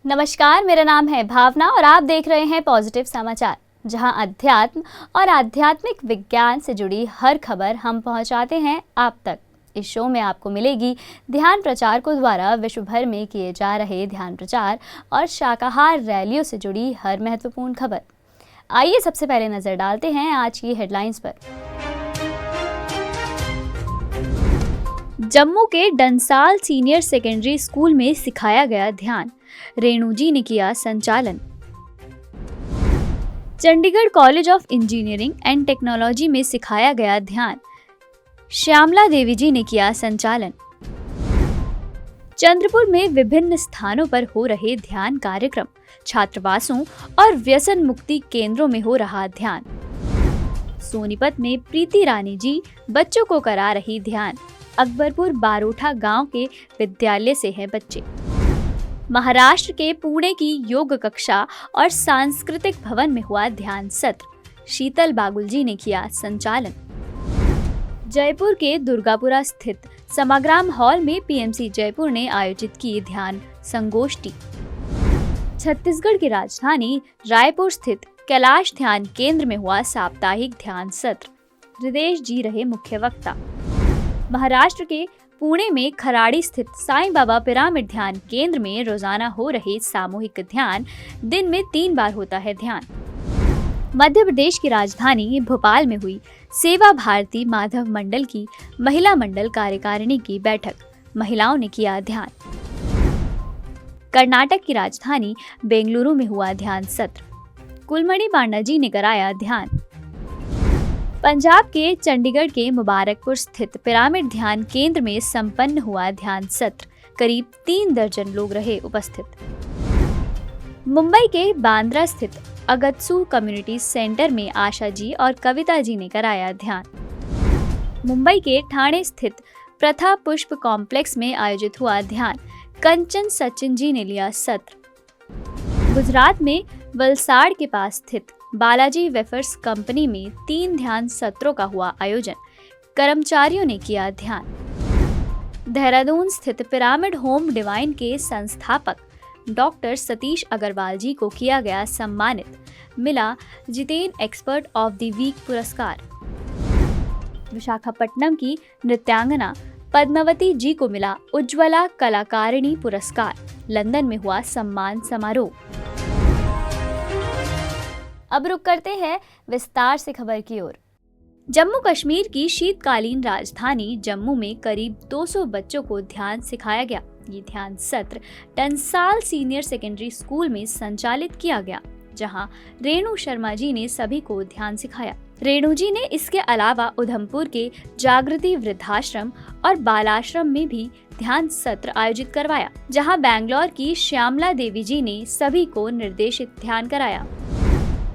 नमस्कार, मेरा नाम है भावना और आप देख रहे हैं पॉजिटिव समाचार, जहां अध्यात्म और आध्यात्मिक विज्ञान से जुड़ी हर खबर हम पहुंचाते हैं आप तक। इस शो में आपको मिलेगी ध्यान प्रचारकों द्वारा विश्व भर में किए जा रहे ध्यान प्रचार और शाकाहार रैलियों से जुड़ी हर महत्वपूर्ण खबर। आइए सबसे पहले नजर डालते हैं आज की हेडलाइंस पर। जम्मू के डंसाल सीनियर सेकेंडरी स्कूल में सिखाया गया ध्यान, रेणु जी ने किया संचालन। Chandigarh college of engineering and technology में सिखाया गया ध्यान, श्यामला देवी जी ने किया संचालन। चंद्रपुर में विभिन्न स्थानों पर हो रहे ध्यान कार्यक्रम, छात्रावासों और व्यसन मुक्ति केंद्रों में हो रहा ध्यान। सोनीपत में प्रीति रानी जी बच्चों को करा रही ध्यान, अकबरपुर बारोठा गांव के विद्यालय से हैं बच्चे। महाराष्ट्र के पुणे की योग कक्षा और सांस्कृतिक भवन में हुआ ध्यान सत्र, शीतल बागुल जी ने किया संचालन। जयपुर के दुर्गापुरा स्थित समाग्राम हॉल में पीएमसी जयपुर ने आयोजित की ध्यान संगोष्ठी। छत्तीसगढ़ की राजधानी रायपुर स्थित कैलाश ध्यान केंद्र में हुआ साप्ताहिक ध्यान सत्र, हृदय जी रहे मुख्य वक्ता। महाराष्ट्र के पुणे में खराड़ी स्थित साईं बाबा पिरामिड ध्यान केंद्र में रोजाना हो रहे सामूहिक ध्यान, दिन में 3 बार होता है ध्यान। मध्य प्रदेश की राजधानी भोपाल में हुई सेवा भारती माधव मंडल की महिला मंडल कार्यकारिणी की बैठक, महिलाओं ने किया ध्यान। कर्नाटक की राजधानी बेंगलुरु में हुआ ध्यान सत्र, कुलमणि पांडा जी ने कराया ध्यान। पंजाब के चंडीगढ़ के मुबारकपुर स्थित पिरामिड ध्यान केंद्र में संपन्न हुआ ध्यान सत्र, करीब 3 दर्जन लोग रहे उपस्थित। मुंबई के बांद्रा स्थित अगत्सू कम्युनिटी सेंटर में आशा जी और कविता जी ने कराया ध्यान। मुंबई के ठाणे स्थित प्रथा पुष्प कॉम्प्लेक्स में आयोजित हुआ ध्यान, कंचन सचिन जी ने लिया सत्र। गुजरात में वलसाड़ के पास स्थित बालाजी वेफर्स कंपनी में 3 ध्यान सत्रों का हुआ आयोजन, कर्मचारियों ने किया ध्यान। देहरादून स्थित पिरामिड होम डिवाइन के संस्थापक डॉक्टर सतीश अग्रवाल जी को किया गया सम्मानित, मिला Jiten expert of the week पुरस्कार। विशाखापट्टनम की नृत्यांगना पद्मावती जी को मिला उज्ज्वला कलाकारिणी पुरस्कार, लंदन में हुआ सम्मान समारोह। अब रुक करते हैं विस्तार से खबर की ओर। जम्मू कश्मीर की शीतकालीन राजधानी जम्मू में करीब 200 बच्चों को ध्यान सिखाया गया। ये ध्यान सत्र डंसाल सीनियर सेकेंडरी स्कूल में संचालित किया गया, जहां रेणु शर्मा जी ने सभी को ध्यान सिखाया। रेणु जी ने इसके अलावा उधमपुर के जागृति वृद्धाश्रम और बालाश्रम में भी ध्यान सत्र आयोजित करवाया, जहां बैंगलोर की श्यामला देवी जी ने सभी को निर्देशित ध्यान कराया।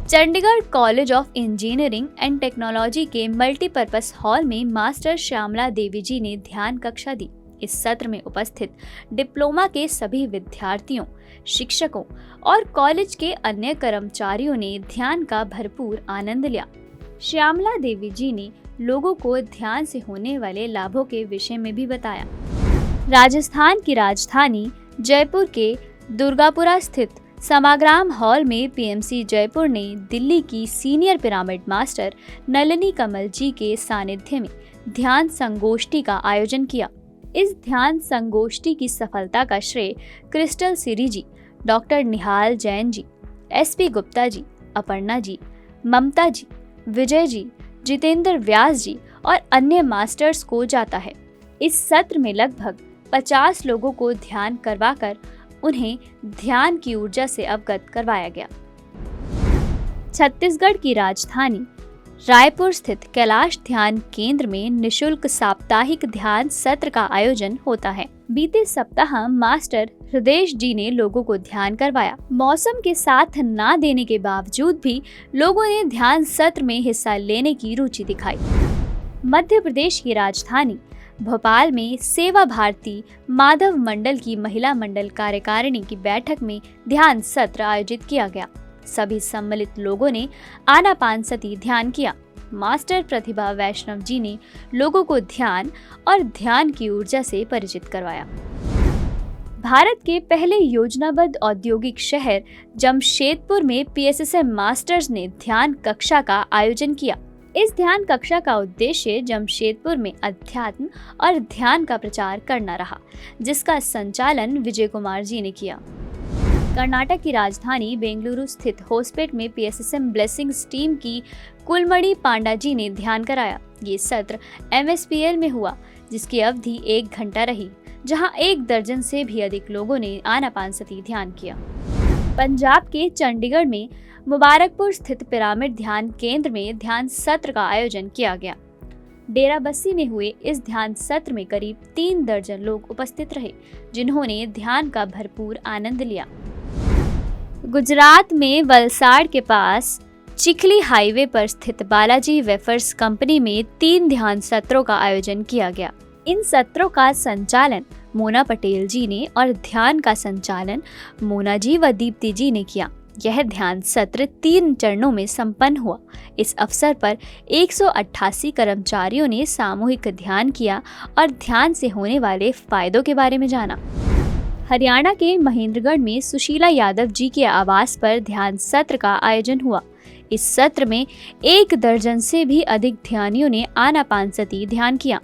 Chandigarh college of engineering and technology के मल्टीपर्पस हॉल में मास्टर श्यामला देवी जी ने ध्यान कक्षा दी। इस सत्र में उपस्थित डिप्लोमा के सभी विद्यार्थियों, शिक्षकों और कॉलेज के अन्य कर्मचारियों ने ध्यान का भरपूर आनंद लिया। श्यामला देवी जी ने लोगों को ध्यान से होने वाले लाभों के विषय में भी बताया। राजस्थान की राजधानी जयपुर के दुर्गापुरा स्थित समाग्राम हॉल में पीएमसी जयपुर ने दिल्ली की सीनियर पिरामिड मास्टर नलिनी कमल जी के सानिध्य में ध्यान संगोष्ठी का आयोजन किया। इस ध्यान संगोष्ठी की सफलता का श्रेय क्रिस्टल सिरी जी, डॉक्टर निहाल जैन जी, एसपी गुप्ता जी, अपर्णा जी, ममता जी, विजय जी, जितेंद्र व्यास जी और अन्य मास्टर्स को जाता है। इस सत्र में लगभग 50 लोगों को ध्यान करवाकर उन्हें ध्यान की ऊर्जा से अवगत करवाया गया। छत्तीसगढ़ की राजधानी रायपुर स्थित कैलाश ध्यान केंद्र में निशुल्क साप्ताहिक ध्यान सत्र का आयोजन होता है। बीते सप्ताह मास्टर हृदय जी ने लोगों को ध्यान करवाया। मौसम के साथ ना देने के बावजूद भी लोगों ने ध्यान सत्र में हिस्सा लेने की रुचि दिखाई। मध्य प्रदेश की राजधानी भोपाल में सेवा भारती माधव मंडल की महिला मंडल कार्यकारिणी की बैठक में ध्यान सत्र आयोजित किया गया। सभी सम्मिलित लोगों ने आनापानसती ध्यान किया। मास्टर प्रतिभा वैष्णव जी ने लोगों को ध्यान और ध्यान की ऊर्जा से परिचित करवाया। भारत के पहले योजनाबद्ध औद्योगिक शहर जमशेदपुर में पीएसएसएम मास्टर्स ने ध्यान कक्षा का आयोजन किया। इस ध्यान कक्षा का उद्देश्य जमशेदपुर में अध्यात्म और ध्यान का प्रचार करना रहा, जिसका संचालन विजय कुमार जी ने किया। कर्नाटक की राजधानी बेंगलुरु स्थित होस्पेट में पीएसएसएम ब्लेसिंग्स टीम की कुलमणि पांडा जी ने ध्यान कराया। ये सत्र एमएसपीएल में हुआ, जिसकी अवधि 1 घंटा रही, जहां 1 दर्जन से भी अधिक लोगों ने आनापानसती ध्यान किया। पंजाब के चंडीगढ़ में मुबारकपुर स्थित पिरामिड ध्यान केंद्र में ध्यान सत्र का आयोजन किया गया। डेराबस्सी में हुए इस ध्यान सत्र में करीब 3 दर्जन लोग उपस्थित रहे, जिन्होंने ध्यान का भरपूर आनंद लिया। गुजरात में वलसाड़ के पास चिखली हाईवे पर स्थित बालाजी वेफर्स कंपनी में 3 ध्यान सत्रों का आयोजन किया गया। इन सत्रों का संचालन मोना पटेल जी ने और ध्यान का संचालन मोना जी व दीप्ति जी ने किया। यह ध्यान सत्र 3 चरणों में संपन्न हुआ। इस अवसर पर 188 कर्मचारियों ने सामूहिक ध्यान किया और ध्यान से होने वाले फायदों के बारे में जाना। हरियाणा के महेंद्रगढ़ में सुशीला यादव जी के आवास पर ध्यान सत्र का आयोजन हुआ। इस सत्र में 1 दर्जन से भी अधिक ध्यानियों ने आनापानसती ध्यान किया।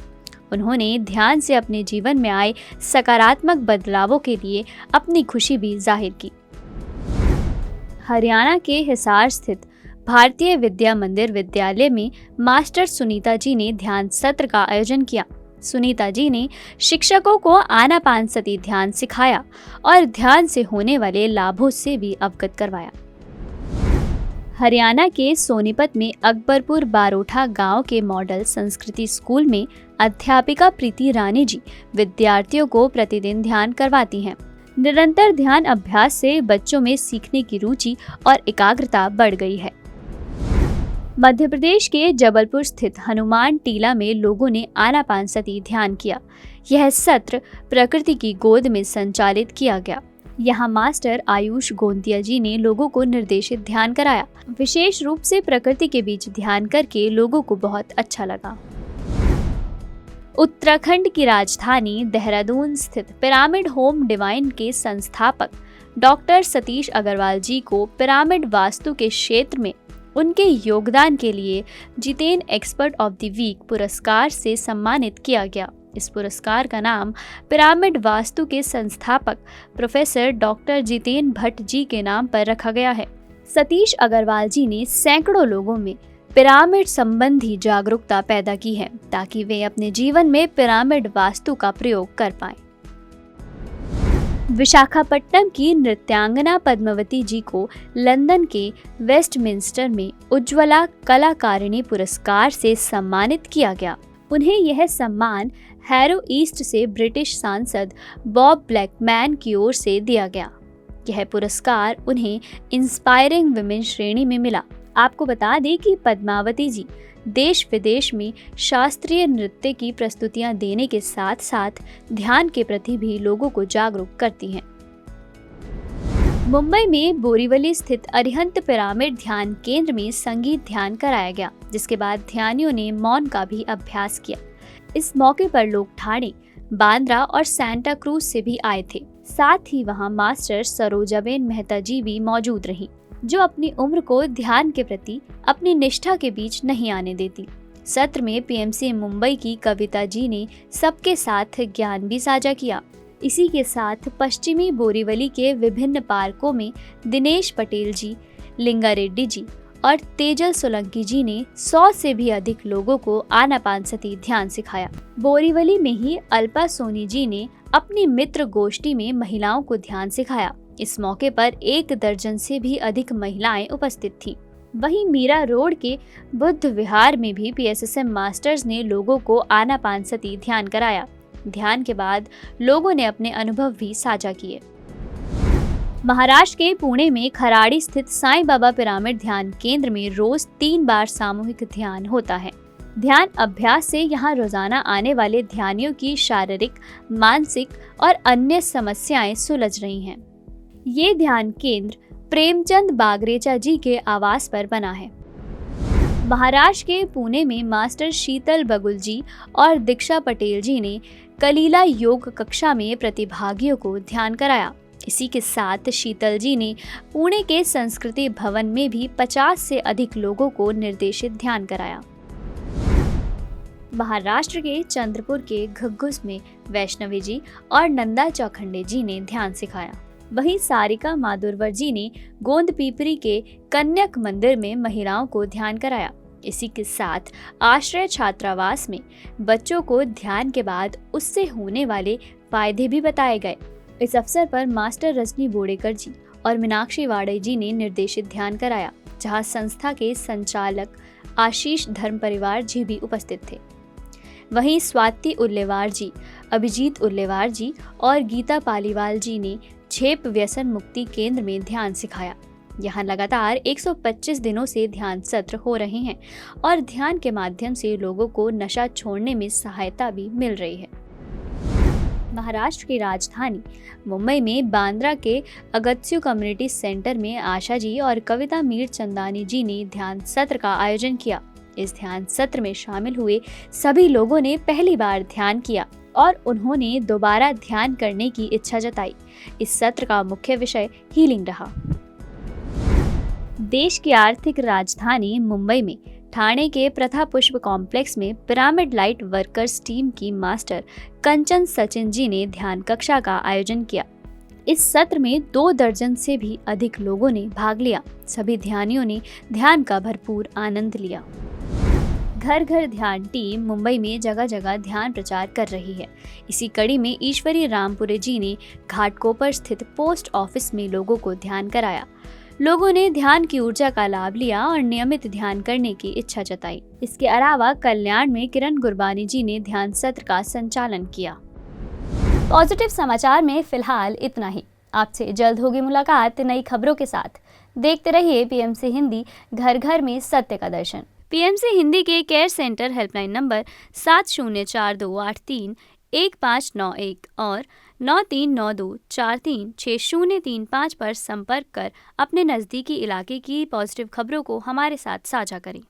उन्होंने ध्यान से अपने जीवन में आए सकारात्मक बदलावों के लिए अपनी खुशी भी जाहिर की। हरियाणा के हिसार स्थित भारतीय विद्या मंदिर विद्यालय में मास्टर सुनीता जी ने ध्यान सत्र का आयोजन किया। सुनीता जी ने शिक्षकों को आनापानसती ध्यान सिखाया और ध्यान से होने वाले लाभों से भी अवगत करवाया। हरियाणा के सोनीपत में अकबरपुर बारोठा गांव के मॉडल संस्कृति स्कूल में अध्यापिका प्रीति रानी जी विद्यार्थियों को प्रतिदिन ध्यान करवाती हैं। निरंतर ध्यान अभ्यास से बच्चों में सीखने की रुचि और एकाग्रता बढ़ गई है। मध्य प्रदेश के जबलपुर स्थित हनुमान टीला में लोगों ने आनापानसती ध्यान किया। यह सत्र प्रकृति की गोद में संचालित किया गया। यहाँ मास्टर आयुष गोंदिया जी ने लोगों को निर्देशित ध्यान कराया। विशेष रूप से प्रकृति के बीच ध्यान करके लोगों को बहुत अच्छा लगा। उत्तराखंड की राजधानी देहरादून स्थित पिरामिड होम डिवाइन के संस्थापक डॉक्टर सतीश अग्रवाल जी को पिरामिड वास्तु के क्षेत्र में उनके योगदान के लिए Jiten expert of the week पुरस्कार से सम्मानित किया गया। इस पुरस्कार का नाम पिरामिड वास्तु के संस्थापक प्रोफेसर डॉक्टर जितेन भट्ट जी के नाम पर रखा गया है। सतीश अग्रवाल जी ने सैकड़ों लोगों में पिरामिड संबंधी जागरूकता पैदा की है, ताकि वे अपने जीवन में पिरामिड वास्तु का प्रयोग कर पाएं। विशाखापट्टनम की नृत्यांगना पद्मावती जी को लंदन के वेस्टमिंस्टर में उज्ज्वला कलाकारिणी पुरस्कार से सम्मानित किया गया। उन्हें यह सम्मान हैरो ईस्ट से ब्रिटिश सांसद बॉब ब्लैकमैन की ओर से दिया गया। यह पुरस्कार उन्हें इंस्पायरिंग वुमेन श्रेणी में मिला। आपको बता दें कि पद्मावती जी देश विदेश में शास्त्रीय नृत्य की प्रस्तुतियां देने के साथ साथ ध्यान के प्रति भी लोगों को जागरूक करती हैं। मुंबई में बोरीवली स्थित अरिहंत पिरामिड ध्यान केंद्र में संगीत ध्यान कराया गया, जिसके बाद ध्यानियों ने मौन का भी अभ्यास किया। इस मौके पर लोग ठाणे, बांद्रा और सैंटा क्रूज से भी आए थे। साथ ही वहां मास्टर सरोजाबेन मेहता जी भी मौजूद रहीं, जो अपनी उम्र को ध्यान के प्रति अपनी निष्ठा के बीच नहीं आने देती। सत्र में पीएमसी मुंबई की कविता जी ने सबके साथ ज्ञान भी साझा किया। इसी के साथ पश्चिमी बोरीवली के विभिन्न पार्कों में दिनेश पटेल जी, लिंगा रेड्डी जी और तेजल सोलंकी जी ने 100 से भी अधिक लोगों को आनापानसती ध्यान सिखाया। बोरीवली में ही अल्पा सोनी जी ने अपनी मित्र गोष्ठी में महिलाओं को ध्यान सिखाया। इस मौके पर 1 दर्जन से भी अधिक महिलाएं उपस्थित थीं। वहीं मीरा रोड के बुद्ध विहार में भी पीएसएसएम मास्टर्स ने लोगों को आनापानसती ध्यान कराया। ध्यान के बाद लोगों ने अपने अनुभव भी साझा किए। महाराष्ट्र के पुणे में खराड़ी स्थित साईं बाबा पिरामिड ध्यान केंद्र में रोज 3 बार सामूहिक ध्यान होता है। ध्यान अभ्यास से यहाँ रोजाना आने वाले ध्यानियों की शारीरिक, मानसिक और अन्य समस्याएं सुलझ रही हैं। ये ध्यान केंद्र प्रेमचंद बागरेचा जी के आवास पर बना है। महाराष्ट्र के पुणे में मास्टर शीतल बगुल जी और दीक्षा पटेल जी ने कलीला योग कक्षा में प्रतिभागियों को ध्यान कराया। इसी के साथ शीतल जी ने पुणे के संस्कृति भवन में भी 50 से अधिक लोगों को निर्देशित ध्यान कराया। महाराष्ट्र के चंद्रपुर के घग्गुस में वैष्णवी जी और नंदा चौखंडे जी ने ध्यान सिखाया। वहीं सारिका माधुरवर जी ने गोंद पीपरी के कन्यक मंदिर में महिलाओं को ध्यान कराया। इसी के साथ आश्रय छात्रावास में बच्चों को ध्यान के बाद उससे होने वाले फायदे भी बताए गए। इस अवसर पर मास्टर रजनी बोडेकर जी और मीनाक्षी वाड़े जी ने निर्देशित ध्यान कराया, जहां संस्था के संचालक आशीष धर्म परिवार जी भी उपस्थित थे। वहीं स्वाति उल्लेवार जी, अभिजीत उल्लेवार जी और गीता पालीवाल जी ने झेप व्यसन मुक्ति केंद्र में ध्यान सिखाया। यहाँ लगातार 125 दिनों से ध्यान सत्र हो रहे हैं और ध्यान के माध्यम से लोगों को नशा छोड़ने में सहायता भी मिल रही है। महाराष्ट्र की राजधानी मुंबई में बांद्रा के अगत्य कम्युनिटी सेंटर में आशा जी और कविता मीर चंदानी जी ने ध्यान सत्र का आयोजन किया। इस ध्यान सत्र में शामिल हुए सभी लोगों ने पहली बार ध्यान किया और उन्होंने दोबारा ध्यान करने की इच्छा जताई। इस सत्र का मुख्य विषय हीलिंग रहा। देश की आर्थिक राजधानी मुंबई में ठाणे के प्रथा पुष्प कॉम्प्लेक्स में पिरामिड लाइट वर्कर्स टीम की मास्टर कंचन सचिन जी ने ध्यान कक्षा का आयोजन किया। इस सत्र में 2 दर्जन से भी अधिक लोगों ने भाग लिया। सभी ध्यानियों ने ध्यान का भरपूर आनंद लिया। घर घर ध्यान टीम मुंबई में जगह जगह ध्यान प्रचार कर रही है। इसी कड़ी में ईश्वरी रामपुरे जी ने घाटकोपर स्थित पोस्ट ऑफिस में लोगों को ध्यान कराया। लोगों ने ध्यान की ऊर्जा का लाभ लिया और नियमित ध्यान करने की इच्छा जताई। इसके अलावा कल्याण में किरण गुरबानी जी ने ध्यान सत्र का संचालन किया। पॉजिटिव समाचार में फिलहाल इतना ही। आपसे जल्द होगी मुलाकात नई खबरों के साथ। देखते रहिए पीएमसी हिंदी, घर घर में सत्य का दर्शन। पीएमसी हिंदी के केयर सेंटर हेल्पलाइन नंबर 7042831591 और 9392436035 पर संपर्क कर अपने नज़दीकी इलाके की पॉजिटिव खबरों को हमारे साथ साझा करें।